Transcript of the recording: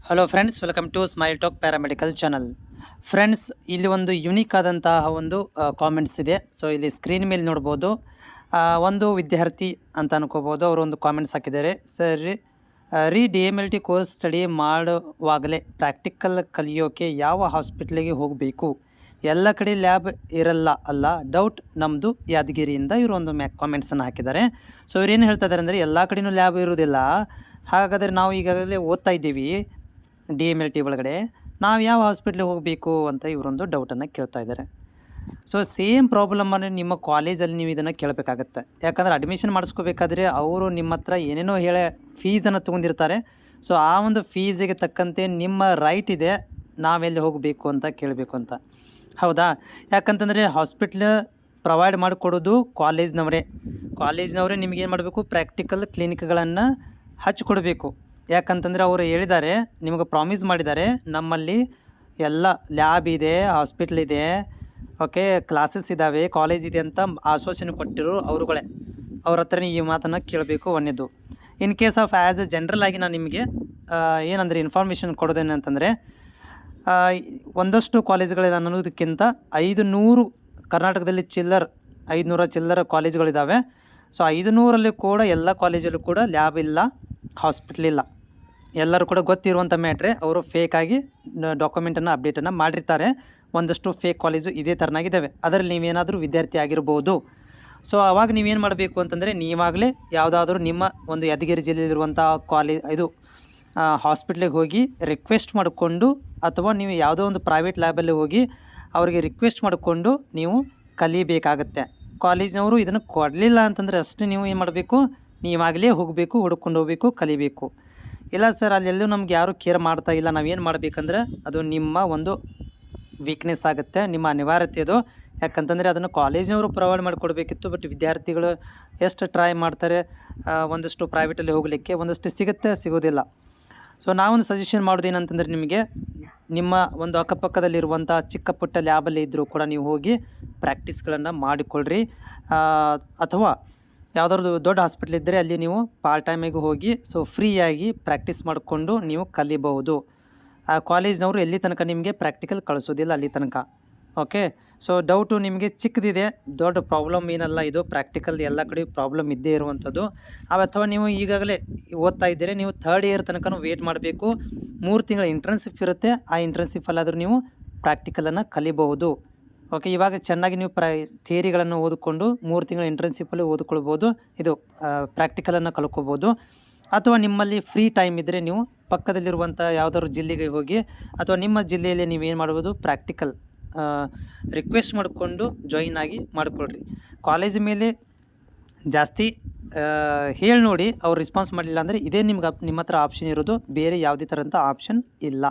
Hello friends, welcome to smile talk paramedical channel. Friends, ಇಲ್ಲಿ ಒಂದು unique ಆದಂತಹ ಒಂದು ಕಾಮೆಂಟ್ಸ್ ಇದೆ. ಸೊ ಇಲ್ಲಿ ಸ್ಕ್ರೀನ್ ಮೇಲೆ ನೋಡ್ಬೋದು. ಒಂದು ವಿದ್ಯಾರ್ಥಿ ಅಂತ ಅನ್ಕೋಬೋದು. ಅವರು ಒಂದು ಕಾಮೆಂಟ್ಸ್ ಹಾಕಿದ್ದಾರೆ. ಸರ್ ರೀ DMLT ಕೋರ್ಸ್ ಸ್ಟಡಿ ಮಾಡುವಾಗಲೇ ಪ್ರಾಕ್ಟಿಕಲ್ ಕಲಿಯೋಕೆ ಯಾವ ಹಾಸ್ಪಿಟ್ಲಿಗೆ ಹೋಗಬೇಕು? ಎಲ್ಲ ಕಡೆ ಲ್ಯಾಬ್ ಇರಲ್ಲ ಅಲ್ಲ, ಡೌಟ್ ನಮ್ಮದು ಯಾದಗಿರಿಯಿಂದ ಇವರು ಒಂದು ಕಾಮೆಂಟ್ಸನ್ನು ಹಾಕಿದ್ದಾರೆ. ಸೊ ಇವ್ರು ಏನು ಹೇಳ್ತಾ ಇದ್ದಾರೆ ಅಂದರೆ, ಎಲ್ಲ ಕಡೆಯೂ ಲ್ಯಾಬ್ ಇರೋದಿಲ್ಲ. ಹಾಗಾದರೆ ನಾವು ಈಗಾಗಲೇ ಓದ್ತಾ ಇದ್ದೀವಿ DMLT ಒಳಗಡೆ, ನಾವು ಯಾವ ಹಾಸ್ಪಿಟ್ಲಿಗೆ ಹೋಗಬೇಕು ಅಂತ ಇವರೊಂದು ಡೌಟನ್ನು ಕೇಳ್ತಾ ಇದ್ದಾರೆ. ಸೊ ಸೇಮ್ ಪ್ರಾಬ್ಲಮನ್ನು ನಿಮ್ಮ ಕಾಲೇಜಲ್ಲಿ ನೀವು ಇದನ್ನು ಕೇಳಬೇಕಾಗತ್ತೆ. ಯಾಕಂದರೆ ಅಡ್ಮಿಷನ್ ಮಾಡಿಸ್ಕೋಬೇಕಾದ್ರೆ ಅವರು ನಿಮ್ಮ ಹತ್ರ ಏನೇನೋ ಹೇಳಿ ಫೀಸನ್ನು ತೊಗೊಂಡಿರ್ತಾರೆ. ಸೊ ಆ ಒಂದು ಫೀಸಿಗೆ ತಕ್ಕಂತೆ ನಿಮ್ಮ ರೈಟ್ ಇದೆ ನಾವೆಲ್ಲಿ ಹೋಗಬೇಕು ಅಂತ ಕೇಳಬೇಕು ಅಂತ. ಹೌದಾ? ಯಾಕಂತಂದರೆ ಹಾಸ್ಪಿಟ್ಲ್ ಪ್ರೊವೈಡ್ ಮಾಡಿಕೊಡೋದು ಕಾಲೇಜ್ನವರೇ ನಿಮಗೇನು ಮಾಡಬೇಕು, ಪ್ರಾಕ್ಟಿಕಲ್ ಕ್ಲಿನಿಕ್ಗಳನ್ನು ಹಚ್ಚಿಕೊಡ್ಬೇಕು. ಯಾಕಂತಂದರೆ ಅವರು ಹೇಳಿದ್ದಾರೆ, ನಿಮಗೆ ಪ್ರಾಮಿಸ್ ಮಾಡಿದ್ದಾರೆ, ನಮ್ಮಲ್ಲಿ ಎಲ್ಲ ಲ್ಯಾಬ್ ಇದೆ, ಹಾಸ್ಪಿಟ್ಲ್ ಇದೆ, ಓಕೆ, ಕ್ಲಾಸಸ್ ಇದ್ದಾವೆ, ಕಾಲೇಜ್ ಇದೆ ಅಂತ ಆಶ್ವಾಸನೆ ಕೊಟ್ಟಿರೋ ಅವರುಗಳೇ. ಅವ್ರ ಹತ್ರನೇ ಈ ಮಾತನ್ನು ಕೇಳಬೇಕು. ಒಂದೇದು, in case of as a general ಆಗಿ ನಾನು ನಿಮಗೆ ಏನಂದರೆ ಇನ್ಫಾರ್ಮೇಷನ್ ಕೊಡೋದೇನಂತಂದರೆ, ಒಂದಷ್ಟು ಕಾಲೇಜ್ಗಳಿದೆ ಅನ್ನೋದಕ್ಕಿಂತ 500 ಕರ್ನಾಟಕದಲ್ಲಿ 500 ಚಿಲ್ಲರ ಕಾಲೇಜ್ಗಳಿದ್ದಾವೆ. ಸೊ 500ರಲ್ಲಿ ಕೂಡ ಎಲ್ಲ ಕಾಲೇಜಲ್ಲೂ ಕೂಡ ಲ್ಯಾಬ್ ಇಲ್ಲ, ಹಾಸ್ಪಿಟ್ಲ್ ಇಲ್ಲ. ಎಲ್ಲರೂ ಕೂಡ ಗೊತ್ತಿರುವಂಥ ಮ್ಯಾಟ್ರೆ. ಅವರು ಫೇಕಾಗಿ ಡಾಕ್ಯುಮೆಂಟನ್ನು ಅಪ್ಡೇಟನ್ನು ಮಾಡಿರ್ತಾರೆ. ಒಂದಷ್ಟು ಫೇಕ್ ಕಾಲೇಜು ಇದೇ ಥರನಾಗಿದ್ದಾವೆ. ಅದರಲ್ಲಿ ನೀವೇನಾದರೂ ವಿದ್ಯಾರ್ಥಿ ಆಗಿರ್ಬೋದು. ಸೊ ಆವಾಗ ನೀವೇನು ಮಾಡಬೇಕು ಅಂತಂದರೆ, ನೀವಾಗಲೇ ಯಾವುದಾದ್ರೂ ನಿಮ್ಮ ಒಂದು ಯಾದಗಿರಿ ಜಿಲ್ಲೆಯಲ್ಲಿರುವಂಥ ಹಾಸ್ಪಿಟ್ಲಿಗೆ ಹೋಗಿ ರಿಕ್ವೆಸ್ಟ್ ಮಾಡಿಕೊಂಡು, ಅಥವಾ ನೀವು ಯಾವುದೋ ಒಂದು ಪ್ರೈವೇಟ್ ಲ್ಯಾಬಲ್ಲಿ ಹೋಗಿ ಅವರಿಗೆ ರಿಕ್ವೆಸ್ಟ್ ಮಾಡಿಕೊಂಡು ನೀವು ಕಲಿಬೇಕಾಗತ್ತೆ. ಕಾಲೇಜಿನವರು ಇದನ್ನು ಕೊಡಲಿಲ್ಲ ಅಂತಂದರೆ ಅಷ್ಟೇ ನೀವು ಏನು ಮಾಡಬೇಕು, ನೀವಾಗಲೇ ಹೋಗಬೇಕು, ಹುಡ್ಕೊಂಡು ಹೋಗಬೇಕು, ಕಲಿಬೇಕು. ಇಲ್ಲ ಸರ್, ಅಲ್ಲೆಲ್ಲೂ ನಮ್ಗೆ ಯಾರೂ ಕೇರ್ ಮಾಡ್ತಾ ಇಲ್ಲ, ನಾವೇನು ಮಾಡಬೇಕಂದ್ರೆ ಅದು ನಿಮ್ಮ ಒಂದು ವೀಕ್ನೆಸ್ ಆಗುತ್ತೆ, ನಿಮ್ಮ ಅನಿವಾರ್ಯತೆ ಅದು. ಯಾಕಂತಂದರೆ ಅದನ್ನು ಕಾಲೇಜಿನವರು ಪ್ರೊವೈಡ್ ಮಾಡಿಕೊಡ್ಬೇಕಿತ್ತು. ಬಟ್ ವಿದ್ಯಾರ್ಥಿಗಳು ಎಷ್ಟು ಟ್ರೈ ಮಾಡ್ತಾರೆ ಒಂದಷ್ಟು ಪ್ರೈವೇಟಲ್ಲಿ ಹೋಗಲಿಕ್ಕೆ, ಒಂದಷ್ಟು ಸಿಗೋದಿಲ್ಲ. ಸೊ ನಾವೊಂದು ಸಜೆಷನ್ ಮಾಡೋದೇನಂತಂದರೆ, ನಿಮಗೆ ನಿಮ್ಮ ಒಂದು ಅಕ್ಕಪಕ್ಕದಲ್ಲಿರುವಂಥ ಚಿಕ್ಕ ಪುಟ್ಟ ಲ್ಯಾಬಲ್ಲಿ ಇದ್ದರೂ ಕೂಡ ನೀವು ಹೋಗಿ ಪ್ರಾಕ್ಟೀಸ್ಗಳನ್ನು ಮಾಡಿಕೊಳ್ಳ್ರಿ. ಅಥವಾ ಯಾವುದಾದ್ರು ದೊಡ್ಡ ಹಾಸ್ಪಿಟ್ಲ್ ಇದ್ದರೆ ಅಲ್ಲಿ ನೀವು ಪಾರ್ಟ್ ಟೈಮಿಗೆ ಹೋಗಿ ಸೊ ಫ್ರೀಯಾಗಿ ಪ್ರಾಕ್ಟೀಸ್ ಮಾಡಿಕೊಂಡು ನೀವು ಕಲಿಬಹುದು. ಆ ಕಾಲೇಜ್ನವರು ಎಲ್ಲಿ ತನಕ ನಿಮಗೆ ಪ್ರಾಕ್ಟಿಕಲ್ ಕಳಿಸೋದಿಲ್ಲ ಅಲ್ಲಿ ತನಕ. ಓಕೆ, ಸೊ ಡೌಟು ನಿಮಗೆ ಚಿಕ್ಕದಿದೆ, ದೊಡ್ಡ ಪ್ರಾಬ್ಲಮ್ ಏನಲ್ಲ ಇದು. ಪ್ರಾಕ್ಟಿಕಲ್ ಎಲ್ಲ ಕಡೆ ಪ್ರಾಬ್ಲಮ್ ಇದ್ದೇ ಇರುವಂಥದ್ದು. ಅಥವಾ ನೀವು ಈಗಾಗಲೇ ಓದ್ತಾ ಇದ್ದೀರಿ, ನೀವು 3rd ಇಯರ್ ತನಕ ವೇಟ್ ಮಾಡಬೇಕು. 3 ತಿಂಗಳ ಇಂಟ್ರನ್ಶಿಪ್ ಇರುತ್ತೆ. ಆ ಇಂಟ್ರನ್ಶಿಪ್ಪಲ್ಲಾದರೂ ನೀವು ಪ್ರಾಕ್ಟಿಕಲನ್ನು ಕಲಿಬಹುದು. ಓಕೆ, ಇವಾಗ ಚೆನ್ನಾಗಿ ನೀವು ಥಿಯರಿಗಳನ್ನು ಓದಿಕೊಂಡು 3 ತಿಂಗಳ ಇಂಟರ್ನ್ಶಿಪ್ಪಲ್ಲಿ ಓದ್ಕೊಳ್ಬೋದು. ಇದು ಪ್ರಾಕ್ಟಿಕಲನ್ನು ಕಲ್ಕೋಬೋದು. ಅಥವಾ ನಿಮ್ಮಲ್ಲಿ ಫ್ರೀ ಟೈಮ್ ಇದ್ದರೆ ನೀವು ಪಕ್ಕದಲ್ಲಿರುವಂಥ ಯಾವುದಾದ್ರು ಜಿಲ್ಲೆಗೆ ಹೋಗಿ, ಅಥವಾ ನಿಮ್ಮ ಜಿಲ್ಲೆಯಲ್ಲಿ ನೀವೇನು ಮಾಡ್ಬೋದು, ಪ್ರಾಕ್ಟಿಕಲ್ ರಿಕ್ವೆಸ್ಟ್ ಮಾಡಿಕೊಂಡು ಜಾಯಿನ್ ಆಗಿ ಮಾಡಿಕೊಳ್ರಿ. ಕಾಲೇಜ್ ಮೇಲೆ ಜಾಸ್ತಿ ಹೇಳಿ ನೋಡಿ, ಅವ್ರು ರೆಸ್ಪಾನ್ಸ್ ಮಾಡಲಿಲ್ಲ ಅಂದರೆ ಇದೇ ನಿಮ್ಮ ಹತ್ರ ಆಪ್ಷನ್ ಇರೋದು, ಬೇರೆ ಯಾವುದೇ ಥರಂಥ ಆಪ್ಷನ್ ಇಲ್ಲ.